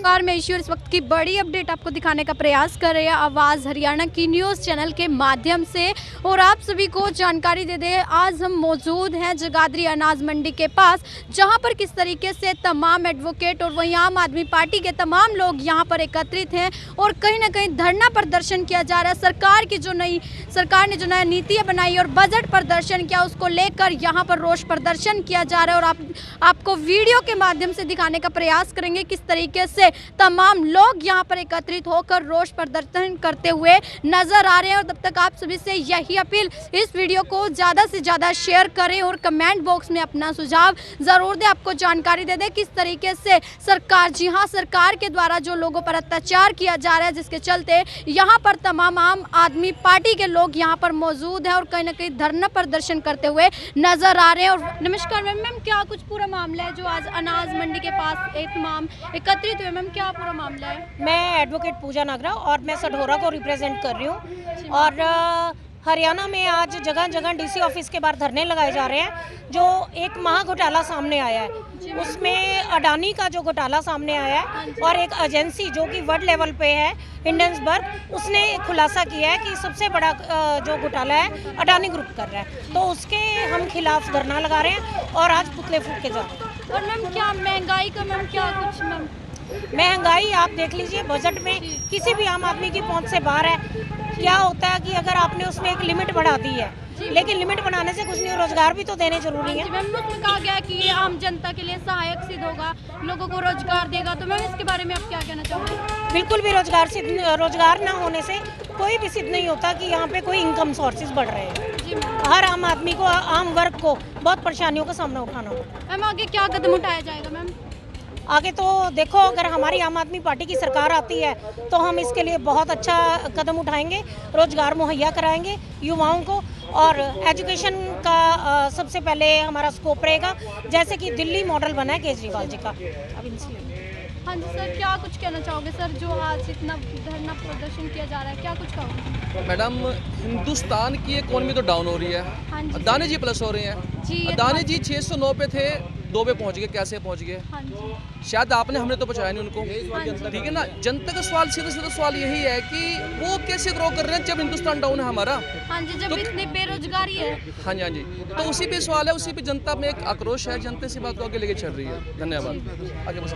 नमस्कार, मैं ईश्वर इस वक्त की बड़ी अपडेट आपको दिखाने का प्रयास कर रहे हैं आवाज़ हरियाणा की न्यूज़ चैनल के माध्यम से। और आप सभी को जानकारी दे दें, आज हम मौजूद हैं जगाधरी अनाज मंडी के पास, जहां पर किस तरीके से तमाम एडवोकेट और वहीं आम आदमी पार्टी के तमाम लोग यहां पर एकत्रित हैं और कहीं ना कहीं धरना प्रदर्शन किया जा रहा है। सरकार ने जो नई नीतियाँ बनाई और बजट प्रदर्शन किया, उसको लेकर यहाँ पर रोष प्रदर्शन किया जा रहा है। और आपको वीडियो के माध्यम से दिखाने का प्रयास करेंगे किस तरीके से तमाम लोग यहां पर एकत्रित होकर रोष प्रदर्शन करते हुए नजर आ रहे हैं। और तब तक आप सभी से यही अपील, इस वीडियो को ज़्यादा से ज़्यादा शेयर करें और कमेंट बॉक्स में अपना सुझाव ज़रूर दें। आपको जानकारी दे दें किस तरीके से सरकार, जी हाँ, सरकार के द्वारा जो लोगों पर अत्याचार किया जा रहा है, जिसके चलते यहाँ पर तमाम आम आदमी पार्टी के लोग यहाँ पर मौजूद हैं और कहीं ना कहीं धरना प्रदर्शन करते हुए नजर आ रहे हैं। और नमस्कार मैम, क्या कुछ पूरा मामला है जो आज अनाज मंडी के पास एक तमाम एकत्रित हुए? मैम, क्या पूरा मामला है? मैं एडवोकेट पूजा नागरा और मैं सढौरा को रिप्रेजेंट कर रही हूँ। और हरियाणा में आज जगह जगह डीसी ऑफिस के बाहर धरने लगाए जा रहे हैं। जो एक महा घोटाला सामने आया है, उसमें अडानी का जो घोटाला सामने आया है और एक एजेंसी जो कि वर्ल्ड लेवल पे है, हिंडनबर्ग, उसने खुलासा किया है कि सबसे बड़ा जो घोटाला है अडानी ग्रुप कर रहा है। तो उसके हम खिलाफ धरना लगा रहे हैं और आज पुतले फूंक के जा रहे हैं। और मैम, क्या महंगाई का क्या कुछ मैम? महंगाई आप देख लीजिए, बजट में किसी भी आम आदमी की पहुंच से बाहर है। क्या होता है कि अगर आपने उसमें एक लिमिट बढ़ा दी है, लेकिन लिमिट बनाने से कुछ नहीं, रोजगार भी तो देने जरूरी है। मैम, उसमें कहा गया है कि ये आम जनता के लिए सहायक सिद्ध होगा, लोगों को रोजगार देगा। तो मैम, इसके बारे में आप क्या कहना चाहोगे? बिल्कुल भी रोजगार ना होने से कोई भी सिद्ध नहीं होता कि यहाँ पे कोई इनकम सोर्सेज बढ़ रहे हैं। हर आम आदमी को, आम वर्ग को बहुत परेशानियों का सामना उठाना होगा। मैम, आगे क्या कदम उठाया जाएगा? मैम, आगे तो देखो, अगर हमारी आम आदमी पार्टी की सरकार आती है तो हम इसके लिए बहुत अच्छा कदम उठाएंगे, रोजगार मुहैया कराएंगे युवाओं को। और एजुकेशन का सबसे पहले हमारा स्कोप रहेगा, जैसे कि दिल्ली मॉडल बना है केजरीवाल जी का। अब इनसे हाँ जी सर, क्या कुछ कहना चाहोगे सर, जो आज इतना धरना प्रदर्शन किया जा रहा है, क्या कुछ कहोगे? मैडम, हिंदुस्तान की इकोनॉमी तो डाउन हो रही है। हाँ जी, अदानी जी प्लस हो रहे हैं। अदानी जी 609 पे थे, 2 पे पहुंच गए। कैसे पहुंच गए? हाँ जी, शायद आपने, हमने तो पहुंचाया नहीं उनको। ठीक है ना, जनता का सवाल, सीधा सीधा सवाल यही है कि वो कैसे ग्रो कर रहे हैं जब हिंदुस्तान डाउन है हमारा। हाँ जी, जब इतनी बेरोजगारी है। हाँ जी, हाँ जी, तो उसी पे सवाल है, उसी पे जनता में एक आक्रोश है, जनता से बात को आगे लेके चल रही है। धन्यवाद। आगे बस।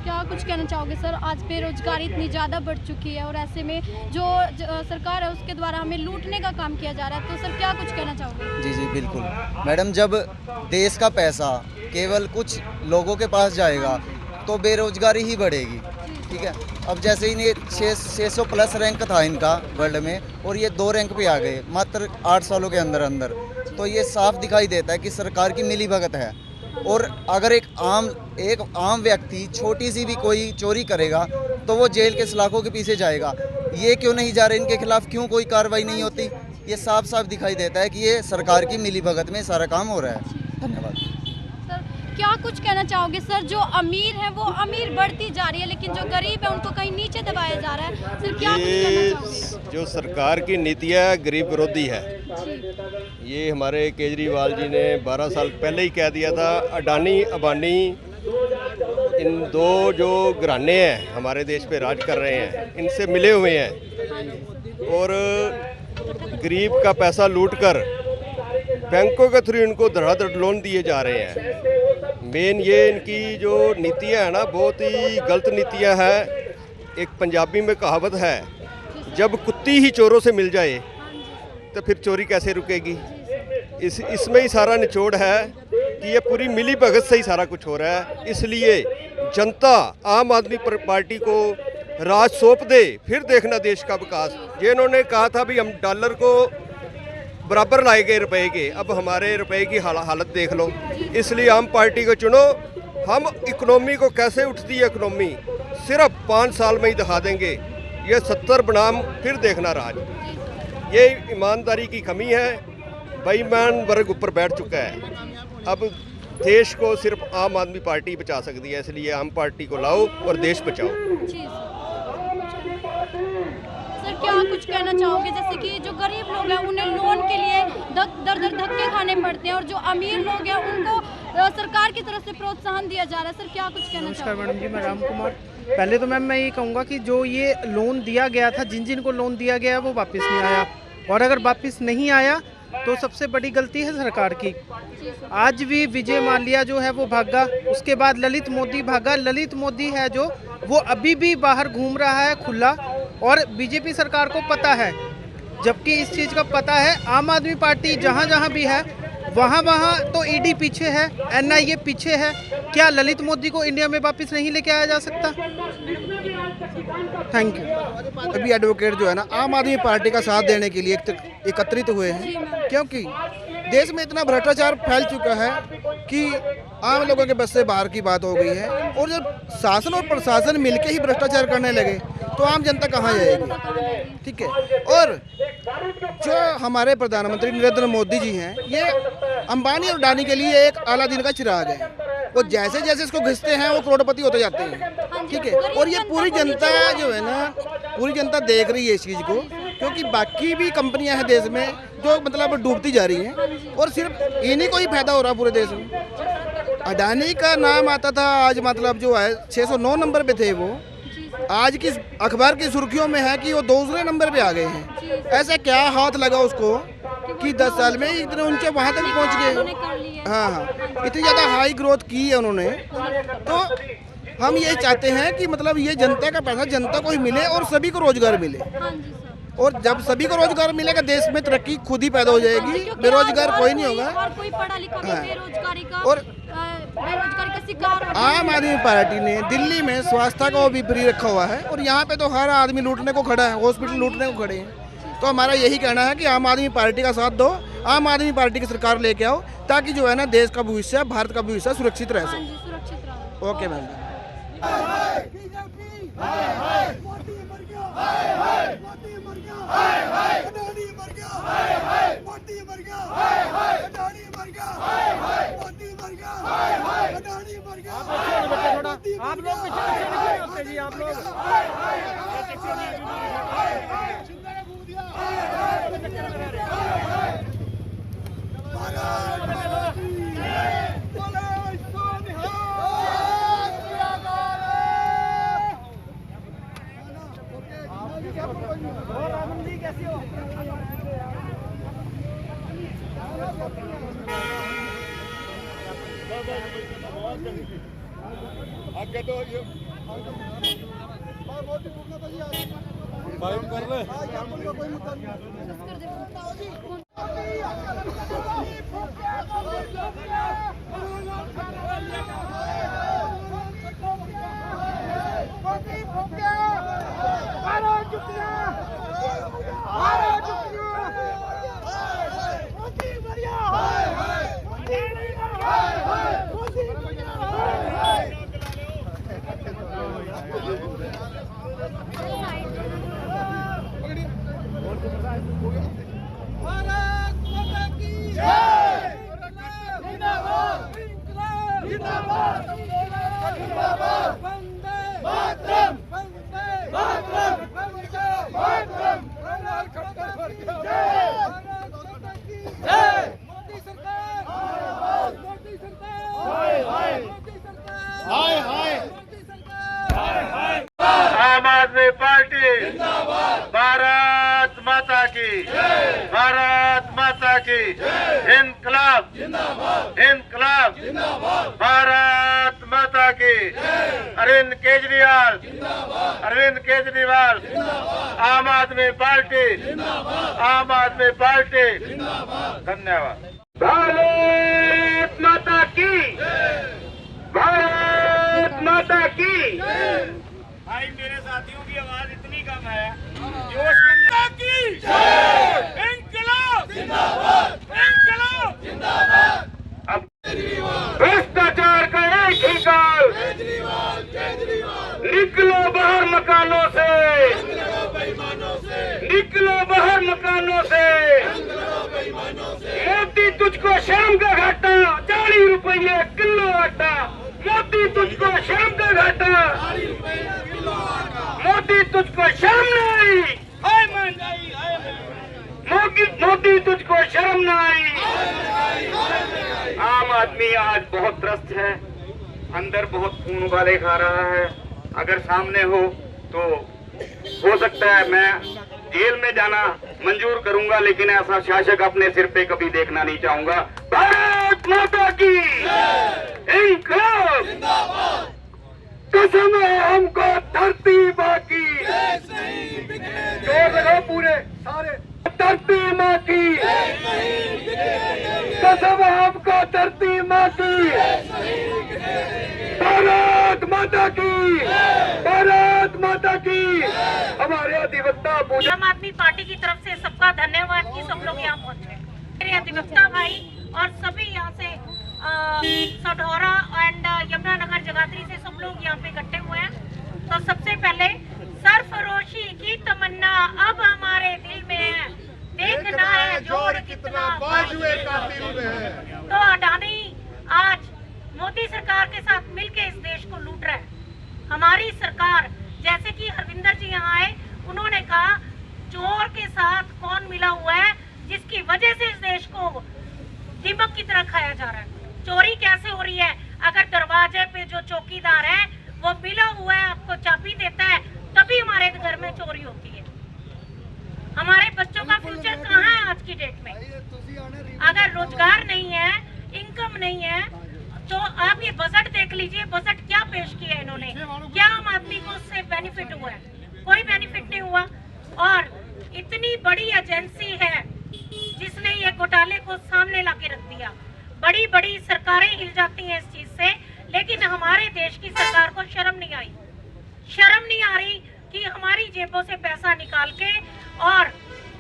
क्या कुछ कहना चाहोगे सर, आज बेरोजगारी इतनी ज़्यादा बढ़ चुकी है और ऐसे में जो सरकार है उसके द्वारा हमें लूटने का काम किया जा रहा है, तो सर क्या कुछ कहना चाहोगे? जी बिल्कुल मैडम, जब देश का पैसा केवल कुछ लोगों के पास जाएगा तो बेरोजगारी ही बढ़ेगी। ठीक है, अब जैसे ही 600 प्लस रैंक था इनका वर्ल्ड में और ये 2 रैंक पे आ गए मात्र 8 सालों के अंदर अंदर, तो ये साफ दिखाई देता है कि सरकार की मिलीभगत है। और अगर एक आम व्यक्ति छोटी सी भी कोई चोरी करेगा तो वो जेल के सलाखों के पीछे जाएगा। ये क्यों नहीं जा रहे इनके खिलाफ, क्यों कोई कार्रवाई नहीं होती? ये साफ साफ दिखाई देता है कि ये सरकार की मिलीभगत में सारा काम हो रहा है। धन्यवाद। सर, क्या कुछ कहना चाहोगे सर, जो अमीर है वो अमीर बढ़ती जा रही है, लेकिन जो गरीब है उनको कहीं नीचे दबाया जा रहा है, सर क्या कुछ कहना चाहोगे? जो सरकार की नीतियाँ गरीब विरोधी है, ये हमारे केजरीवाल जी ने 12 साल पहले ही कह दिया था। अडानी अंबानी, इन 2 जो घराने हैं हमारे देश पे राज कर रहे हैं, इनसे मिले हुए हैं और गरीब का पैसा लूटकर बैंकों के थ्रू इनको धड़ाधड़ लोन दिए जा रहे हैं। मेन ये इनकी जो नीतियाँ हैं ना, बहुत ही गलत नीतियाँ हैं। एक पंजाबी में कहावत है, जब कुत्ती ही चोरों से मिल जाए तो फिर चोरी कैसे रुकेगी। इसमें ही सारा निचोड़ है कि ये पूरी मिली भगत से ही सारा कुछ हो रहा है। इसलिए जनता आम आदमी पार्टी को राज सौंप दे, फिर देखना देश का विकास। ये इन्होंने कहा था भी हम डॉलर को बराबर लाएंगे रुपए के, अब हमारे रुपए की हालत देख लो। इसलिए आम पार्टी को चुनो। हम इकोनॉमी को कैसे उठती है इकोनॉमी सिर्फ 5 साल में ही दिखा देंगे। ये 70 बनाम फिर देखना राज। ये ईमानदारी की कमी है, बेईमान वर्ग ऊपर बैठ चुका है। अब देश को सिर्फ आम आदमी पार्टी बचा सकती है, इसलिए आम पार्टी को लाओ और देश बचाओ। सर, क्या कुछ कहना चाहोगे, जैसे कि जो गरीब लोग हैं उन्हें लोन के लिए दर धक्के खाने पड़ते हैं और जो अमीर लोग हैं उनको सरकार की तरफ से प्रोत्साहन दिया जा रहा है, सर क्या कुछ कहना नमस्कार चाहोगे? मैडम जी, मैं राम कुमार। पहले तो मैम मैं ये कहूँगा कि जो ये लोन दिया गया था, जिन जिन को लोन दिया गया वो वापस नहीं आया, और अगर वापस नहीं आया तो सबसे बड़ी गलती है सरकार की। आज भी विजय माल्या जो है वो भागा, उसके बाद ललित मोदी भागा। ललित मोदी है जो वो अभी भी बाहर घूम रहा है खुला, और बीजेपी सरकार को पता है, जबकि इस चीज़ का पता है आम आदमी पार्टी जहाँ जहाँ भी है वहाँ तो ईडी पीछे है, एनआईए पीछे है। क्या ललित मोदी को इंडिया में वापस नहीं लेके आया जा सकता? Thank you. अभी एडवोकेट जो है ना आम आदमी पार्टी का साथ देने के लिए एकत्रित हुए हैं, क्योंकि देश में इतना भ्रष्टाचार फैल चुका है कि आम लोगों के बस से बाहर की बात हो गई है। और जब शासन और प्रशासन मिलके ही भ्रष्टाचार करने लगे तो आम जनता कहाँ जाएगी? ठीक है। और जो हमारे प्रधानमंत्री नरेंद्र मोदी जी हैं, ये अंबानी और अडानी के लिए एक अलादीन का चिराग है। वो जैसे जैसे इसको घिसते हैं वो करोड़पति होते जाते हैं। ठीक है। और ये पूरी जनता जो है ना, पूरी जनता देख रही है इस चीज़ को, क्योंकि बाकी भी कंपनियां हैं देश में जो मतलब डूबती जा रही हैं, और सिर्फ इन्हीं को ही फायदा हो रहा पूरे देश में। अडानी का नाम आता था, आज मतलब जो है 609 नंबर पे थे, वो आज की अखबार की सुर्खियों में है कि वो दूसरे नंबर पे आ गए हैं। ऐसा क्या हाथ लगा उसको कि 10 साल में इतने ऊंचे वहाँ तक पहुँच गए। हाँ, इतनी ज़्यादा हाई ग्रोथ की है उन्होंने। तो हम ये चाहते हैं कि मतलब ये जनता का पैसा जनता को ही मिले और सभी को रोजगार मिले, और जब सभी को रोजगार मिलेगा देश में तरक्की खुद ही पैदा हो जाएगी, बेरोजगार कोई नहीं होगा। और कोई पढ़ा लिखा भी बेरोजगारी का शिकार हो। आम आदमी पार्टी ने दिल्ली में स्वास्थ्य को भी फ्री रखा हुआ है, और यहाँ पे तो हर आदमी लूटने को खड़ा है, हॉस्पिटल लूटने को खड़े हैं। तो हमारा यही कहना है कि आम आदमी पार्टी का साथ दो, आम आदमी पार्टी की सरकार लेके आओ, ताकि जो है ना देश का भविष्य, भारत का भविष्य सुरक्षित रह सके। Okay ma'am. आप लोग पीछे जी, आप लोग कैसी हो? आगे तो ये बाइक कर ले। आम आदमी पार्टी भारत माता की, भारत माता की, इनकलाब इनकलाब, भारत माता की। अरविंद केजरीवाल, आम आदमी पार्टी, आम आदमी पार्टी। धन्यवाद। भारत माता की, भारत माता की। भाई मेरे साथियों की आवाज इतनी कम है। अब भ्रष्टाचार का एक ही काल, निकलो बाहर मकानों से, निकलो बाहर मकानों से। मोदी तुझको शर्म का घाटा, 40 रुपये किलो आटा। मोदी तुझको शर्म का घाटा, मोदी तुझको शर्म नहीं, हाय महंगाई, मोदी तुझको शर्म नहीं। आम आदमी आज बहुत त्रस्त है, अंदर बहुत खून वाले खा रहा है। अगर सामने हो तो हो सकता है मैं जेल में जाना मंजूर करूंगा, लेकिन ऐसा शासक अपने सिर पे कभी देखना नहीं चाहूंगा। भारत माता की इंकलाब जिंदाबाद। कसम है हमको धरती माँ की, जोर लगाओ पूरे सारे, धरती माँ की कसम है हमको धरती माँ की। भारत माता की, भारत माता की। हमारे अधिवक्ता पूजा आम आदमी पार्टी की तरफ से सबका धन्यवाद कि सब लोग यहाँ पहुँचे। मेरे अधिवक्ता भाई और सभी यहाँ से सढौरा एंड यमुनानगर जगाधरी से सब लोग यहाँ पे इकट्ठे हुए हैं। तो सबसे पहले सरफरोशी की तमन्ना अब हमारे दिल में है, देखना है जोर कितना बाजुए कातिल में है। तो अडानी आज मोदी सरकार के साथ मिलके इस देश को लूट रहा है। हमारी सरकार, जैसे कि हरविंदर जी यहाँ आए, उन्होंने कहा चोर के साथ कौन मिला हुआ है, जिसकी वजह से इस देश को दीमक की तरह खाया जा रहा है। चोरी कैसे हो रही है? अगर दरवाजे पे जो चौकीदार है वो मिला हुआ है, आपको चाबी देता है, तभी हमारे घर में चोरी होती है। हमारे बच्चों का फ्यूचर कहाँ है आज की डेट में? अगर रोजगार नहीं है, इनकम नहीं है, तो आप ये बजट देख लीजिए, बजट क्या पेश किया है इन्होंने, क्या आम आदमी को उससे बेनिफिट हुआ है? कोई बेनिफिट नहीं हुआ। और इतनी बड़ी एजेंसी है जिसने ये घोटाले को सामने लाके रख दिया। बड़ी बड़ी सरकारें हिल जाती हैं इस चीज से, लेकिन हमारे देश की सरकार को शर्म नहीं आई। शर्म नहीं आ रही कि हमारी जेबों से पैसा निकाल के और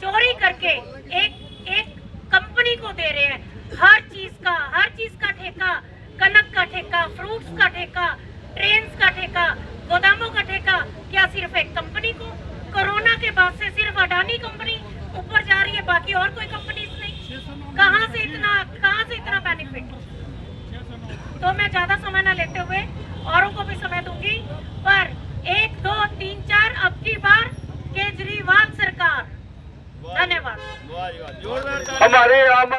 चोरी करके एक कंपनी को दे रहे हैं हर चीज का ठेका, कनक का ठेका, फ्रूट्स का ठेका, ट्रेन्स का ठेका, गोदामों का ठेका। क्या सिर्फ एक कंपनी को? कोरोना के बाद से सिर्फ अडानी कंपनी ऊपर जा रही है, बाकी और कोई कंपनीज नहीं। कहाँ से इतना बेनिफिट? तो मैं ज्यादा समय न लेते हुए औरों को भी समय दूंगी, पर 1, 2, 3, 4 अब की बार केजरीवाल सरकार। धन्यवाद। हमारे आम